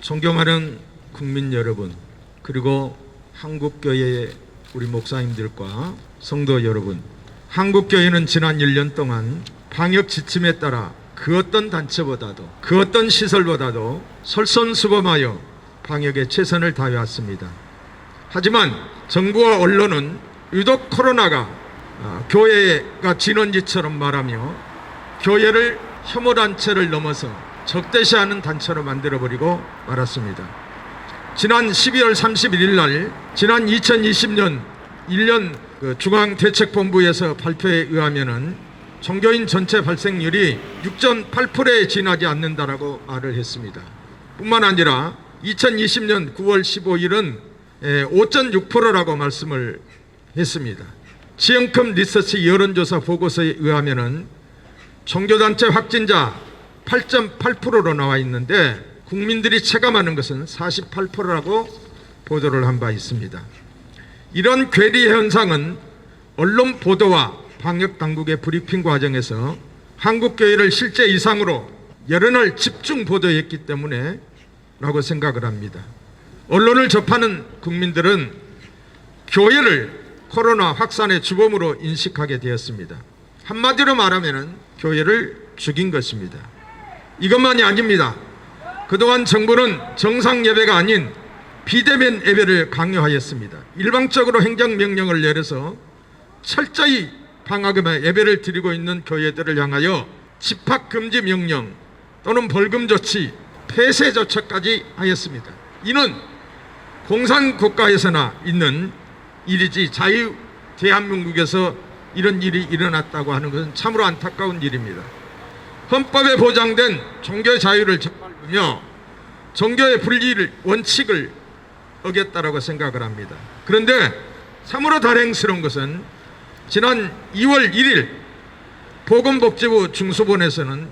존경하는 국민 여러분, 그리고 한국교회의 우리 목사님들과 성도 여러분, 한국교회는 지난 1년 동안 방역 지침에 따라 그 어떤 단체보다도 그 어떤 시설보다도 솔선수범하여 방역에 최선을 다해왔습니다. 하지만 정부와 언론은 유독 코로나가 교회가 진원지처럼 말하며 교회를 혐오단체를 넘어서 적대시하는 단체로 만들어버리고 말았습니다. 지난 12월 31일 날 지난 2020년 1년 중앙대책본부에서 발표에 의하면은 종교인 전체 발생률이 6.8%에 지나지 않는다라고 말을 했습니다. 뿐만 아니라 2020년 9월 15일은 5.6%라고 말씀을 했습니다. 지영컴 리서치 여론조사 보고서에 의하면은 종교단체 확진자 8.8%로 나와 있는데 국민들이 체감하는 것은 48%라고 보도를 한 바 있습니다. 이런 괴리 현상은 언론 보도와 방역 당국의 브리핑 과정에서 한국교회를 실제 이상으로 여러 날 집중 보도했기 때문에 라고 생각을 합니다. 언론을 접하는 국민들은 교회를 코로나 확산의 주범으로 인식하게 되었습니다. 한마디로 말하면 교회를 죽인 것입니다. 이것만이 아닙니다. 그동안 정부는 정상 예배가 아닌 비대면 예배를 강요하였습니다. 일방적으로 행정명령을 내려서 철저히 방학음에 예배를 드리고 있는 교회들을 향하여 집합금지 명령 또는 벌금 조치, 폐쇄 조처까지 하였습니다. 이는 공산국가에서나 있는 일이지 자유 대한민국에서 이런 일이 일어났다고 하는 것은 참으로 안타까운 일입니다. 헌법에 보장된 종교 자유를 짓밟으며 종교의 분리를 원칙을 어겼다라고 생각을 합니다. 그런데 참으로 다행스러운 것은 지난 2월 1일 보건복지부 중수본에서는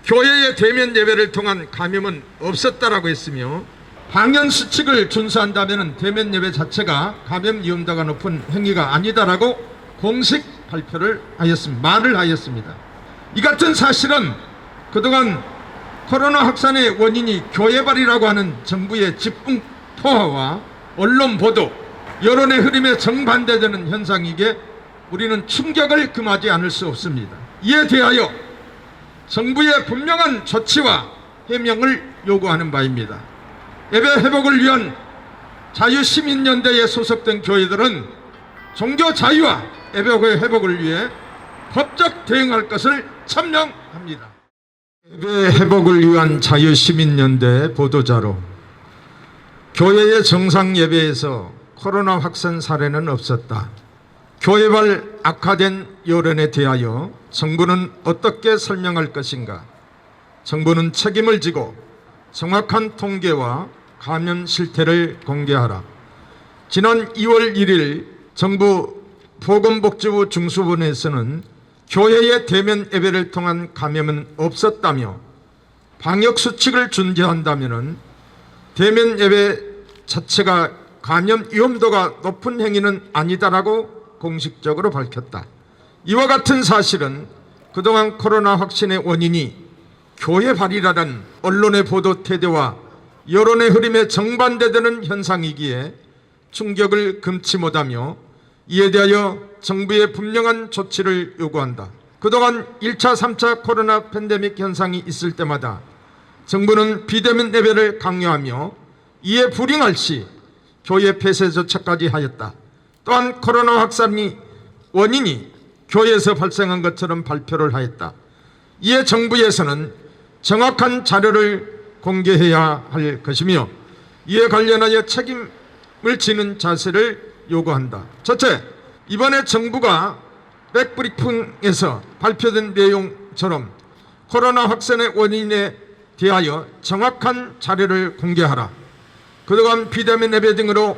교회의 대면 예배를 통한 감염은 없었다라고 했으며 방역 수칙을 준수한다면 대면 예배 자체가 감염 위험도가 높은 행위가 아니다라고 공식 발표를 하였습니다. 말을 하였습니다. 이 같은 사실은 그동안 코로나 확산의 원인이 교회발이라고 하는 정부의 집중 포화와 언론 보도, 여론의 흐름에 정반대되는 현상이기에 우리는 충격을 금하지 않을 수 없습니다. 이에 대하여 정부의 분명한 조치와 해명을 요구하는 바입니다. 예배 회복을 위한 자유시민연대에 소속된 교회들은 종교 자유와 예배 회복을 위해 법적 대응할 것을 천명합니다. 예배 회복을 위한 자유시민연대 보도자료. 교회의 정상 예배에서 코로나 확산 사례는 없었다. 교회발 악화된 여론에 대하여 정부는 어떻게 설명할 것인가? 정부는 책임을 지고 정확한 통계와 감염 실태를 공개하라. 지난 2월 1일 정부 보건복지부 중수본에서는 교회의 대면 예배를 통한 감염은 없었다며 방역수칙을 준수한다면 대면 예배 자체가 감염 위험도가 높은 행위는 아니다라고 공식적으로 밝혔다. 이와 같은 사실은 그동안 코로나 확진의 원인이 교회발이라는 언론의 보도 태도와 여론의 흐름에 정반대되는 현상이기에 충격을 금치 못하며 이에 대하여 정부의 분명한 조치를 요구한다. 그동안 1차, 3차 코로나 팬데믹 현상이 있을 때마다 정부는 비대면 예배를 강요하며 이에 불응할 시 교회 폐쇄 조처까지 하였다. 또한 코로나 확산이 원인이 교회에서 발생한 것처럼 발표를 하였다. 이에 정부에서는 정확한 자료를 공개해야 할 것이며 이에 관련하여 책임을 지는 자세를 요구한다. 첫째, 이번에 정부가 백브리핑에서 발표된 내용처럼 코로나 확산의 원인에 대하여 정확한 자료를 공개하라. 그동안 비대면 예배 등으로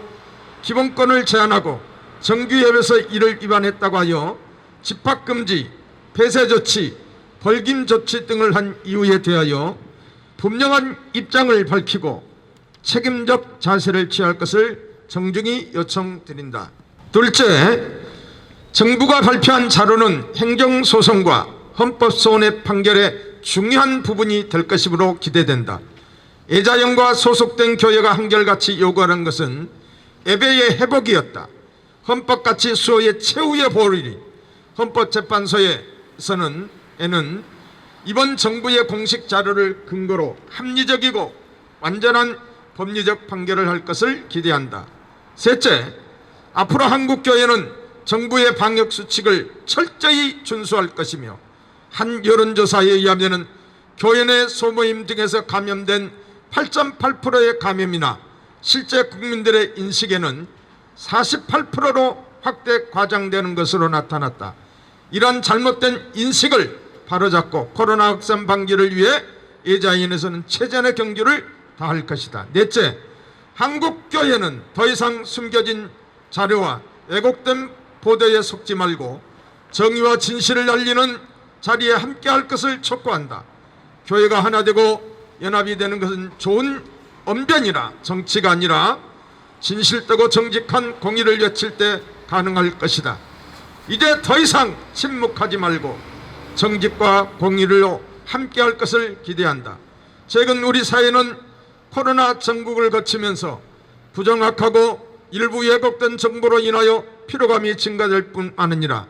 기본권을 제한하고 정규 예배에서 이를 위반했다고 하여 집합금지, 폐쇄 조치, 벌금 조치 등을 한 이유에 대하여 분명한 입장을 밝히고 책임적 자세를 취할 것을 정중히 요청드린다. 둘째, 정부가 발표한 자료는 행정소송과 헌법소원의 판결의 중요한 부분이 될 것이므로 기대된다. 애자연과 소속된 교회가 한결같이 요구하는 것은 예배의 회복이었다. 헌법같이 수호의 최후의 보루리 헌법재판소에서는 이번 정부의 공식 자료를 근거로 합리적이고 완전한 법리적 판결을 할 것을 기대한다. 셋째, 앞으로 한국교회는 정부의 방역수칙을 철저히 준수할 것이며 한 여론조사에 의하면 교회 내 소모임 등에서 감염된 8.8%의 감염이나 실제 국민들의 인식에는 48%로 확대 과장되는 것으로 나타났다. 이러한 잘못된 인식을 바로잡고 코로나 확산 방지를 위해 예자연에서는 최선의 경주를 다할 것이다. 넷째, 한국교회는 더 이상 숨겨진 자료와 왜곡된 보도에 속지 말고 정의와 진실을 알리는 자리에 함께할 것을 촉구한다. 교회가 하나 되고 연합이 되는 것은 좋은 언변이라 정치가 아니라 진실되고 정직한 공의를 외칠 때 가능할 것이다. 이제 더 이상 침묵하지 말고 정직과 공의로 함께할 것을 기대한다. 최근 우리 사회는 코로나 전국을 거치면서 부정확하고 일부 왜곡된 정보로 인하여 피로감이 증가될 뿐 아니라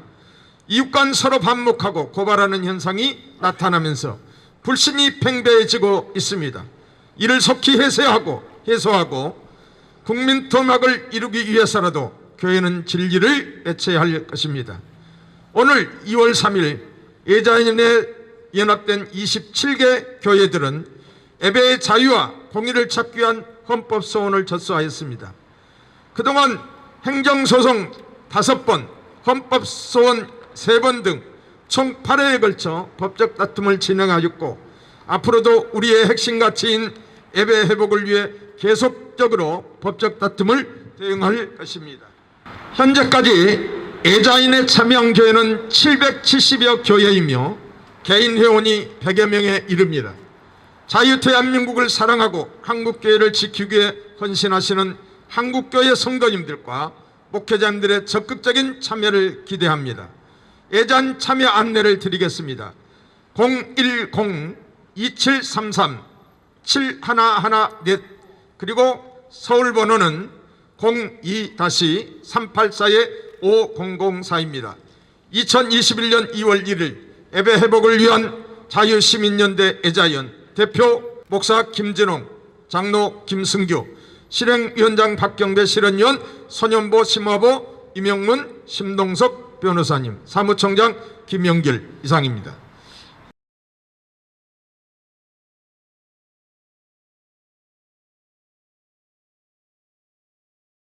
이웃 간 서로 반목하고 고발하는 현상이 나타나면서 불신이 팽배해지고 있습니다. 이를 속히 해소하고 국민 통합을 이루기 위해서라도 교회는 진리를 외쳐야 할 것입니다. 오늘 2월 3일 예자연에 연합된 27개 교회들은 예배의 자유와 공의를 찾기 위한 헌법소원을 접수하였습니다. 그동안 행정소송 5번, 헌법소원 3번 등 총 8회에 걸쳐 법적 다툼을 진행하였고 앞으로도 우리의 핵심 가치인 예배 회복을 위해 계속적으로 법적 다툼을 대응할 것입니다. 현재까지 예자연에 참여한 교회는 770여 교회이며 개인 회원이 100여 명에 이릅니다. 자유대한민국을 사랑하고 한국교회를 지키기 위해 헌신하시는 한국교회 성도님들과 목회자님들의 적극적인 참여를 기대합니다. 예잔 참여 안내를 드리겠습니다. 010-2733-7114 그리고 서울 번호는 02-384-5004입니다. 2021년 2월 1일 예배 회복을 위한 자유시민연대 예자연 대표 목사 김진홍, 장로 김승규, 실행위원장 박경배 실현위원, 선연보 심화보 이명문 심동석 변호사님, 사무총장 김영길 이상입니다.